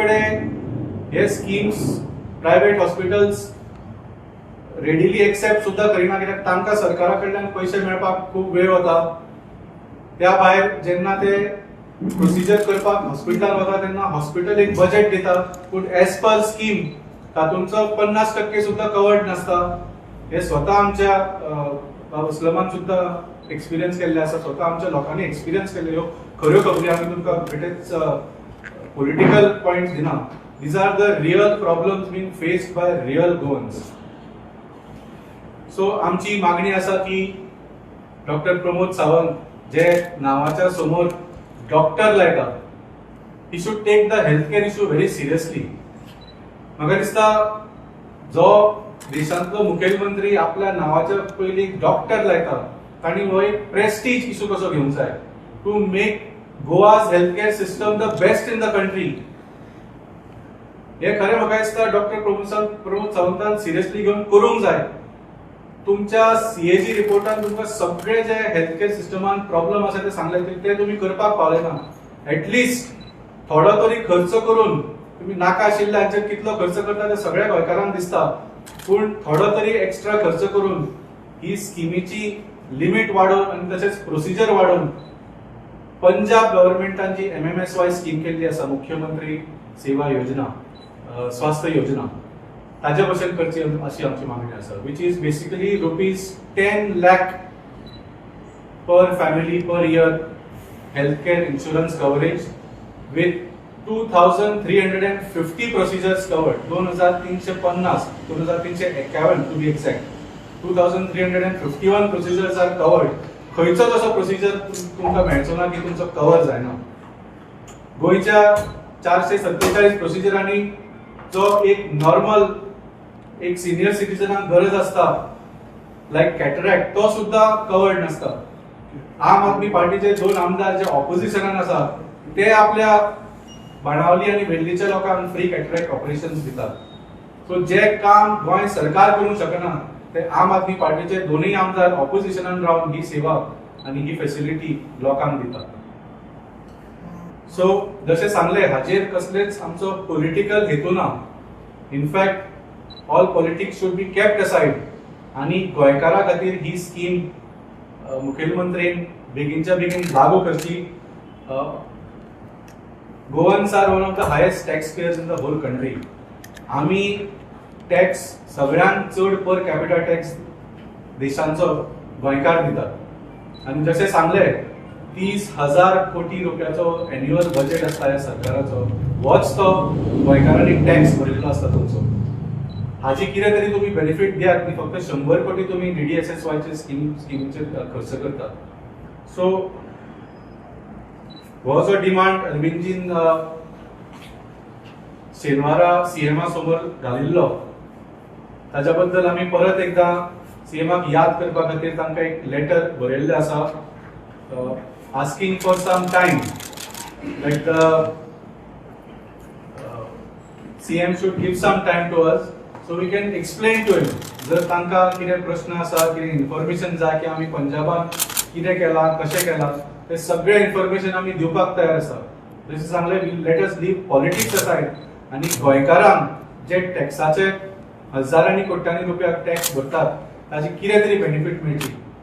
कडेन हे schemes private hospitals readily accept सुद्धा करिना, कित्याक तांकां सरकारा कडल्यान पयशे मेळपाक खूब वेळ वता. त्या भायर जेन्ना ते प्रोसिजर करपाक हॉस्पिटलान वता तेन्ना हॉस्पिटल एक बजेट दिता, पूण एज पर स्कीम तातूंचो 50% सुद्धा कवर्ड नासता. हे स्वता आमच्या स्लमान सुद्धा एक्सपिरियन्स केल्ले आसा, स्वता आमच्या लोकांनी एक्सपिरियन्स केल्ले. खऱ्यो खबरी आमी तुमकां बेटेच पॉलिटिकल पॉइंट्स दिना. These are the real problems been faced by real Goans. So आमची मागणी आसा की डॉक्टर प्रमोद सावंत जे नावाच्या समोर डॉक्टर लायता, he should take the health care issue very seriously. म्हाका दिसता जो देशांतलो मुखेलमंत्री आपल्या नावाच्या पयलीं डॉक्टर लायता ताणी हो एक प्रेस्टीज इश्यू कसो घेवंक जाय to make Goa's health care system the best in the country. हे खरें म्हाका दिसता डॉक्टर प्रमोद सावंतान सिरियसली घेवन करूंक जाय. तुमच्या सीएजी रिपोर्टान तुमकां सगळे जे हेल्थ केअर सिस्टमान प्रॉब्लेम आसा ते सांगले ते तुम्ही करपाक पावले ना. एटलिस्ट थोडो तरी खर्च करून, तुम्ही नाका आशिल्ल्या हाचेर कितलो खर्च करता ते सगळ्या गोंयकारांक दिसता, पूण थोडो तरी एक्स्ट्रा खर्च करून ही स्किमीची लिमिट वाडोवन आनी तशेंच प्रोसिजर वाडोवन पंजाब गव्हर्नमेंटान जी MMSY स्कीम केल्ली आसा, मुख्यमंत्री सेवा योजना, स्वास्थ्य योजना, ताजे भशेन करची अशी आमची मागणी आसा, which is basically ₹10 lakh per family per year health care insurance coverage with 2350 procedures covered. 2350, 2351 to be exact. 2351 procedures are covered. खंयचोच असो प्रोसिजर तुमकां मेळचो ना की तुमचो कवर जायना. गोंयच्या 447 प्रोसिजरांनी जो एक नॉर्मल एक सिनियर सिटीजनाक गरज असता, लायक कॅटरॅक्ट, तो सुद्धा कवर्ड नसता. आम आदमी पार्टीचे 2 आमदार जे ऑपोजिशनान आसा ते आपल्या बाणावली आणि वेल्लीच्या लोकांक फ्री कॅटरॅक्ट ऑपरेशन्स दितात. सो जे काम गोंय सरकार करूंक शकना ते आम आदमी पार्टीचे 2 आमदार ऑपोजिशनान रावन ही सेवा आणि ही फॅसिलिटी लोकांक दितात. सो जशें सांगले, हाचेर कसलेच आमचो पॉलिटिकल हेतू ना. In fact all politics should be kept aside आणि गोंयकारा खातीर ही स्कीम मुखेलमंत्रीन बेगीनच्या बेगीन लागू करची. Goans are one of the highest taxpayers in the whole country. आम्ही टॅक्स सगळ्यांत चड पर कॅपिटा टॅक्स देशांचो गोंयकार दितात. आणि जशें सांगले, 30,000 कोटी रुपयाचो एन्युअल बजेट आसता ह्या सरकाराचो, होच तो गोंयकारांनी टॅक्स भरिल्लो आसता तुमचो. हाची कितें तरी तुम्ही बेनिफीट दियात, न्ही फक्त 100 कोटी तुम्ही DDSSY चे स्कीमीचेर खर्च करतात. सो हो जो डिमांड अरविंदजीन शेनवारा सीएमा समोर घालिल्लो, ताच्या बद्दल आमी परत एकदा सीएमाक याद करपा खातीर तांकां एक लेटर बरयल्लें आसा, asking for some time, like the CM should give some time to us so we can explain to him. जर तांकां कितें प्रश्न आसा, कितें इन्फॉर्मेशन जाय की आमी पंजाबान कितें केलां, कशें केलां, ते सगळे इन्फॉर्मेशन आमी दिवपाक तयार आसा. जशें सांगलें, let us leave politics aside आनी गोंयकारांक जे टॅक्साचे हजारांनी कोट्यांनी रुपया टॅक्स भरतात ताची कितें तरी बेनिफीट मेळची.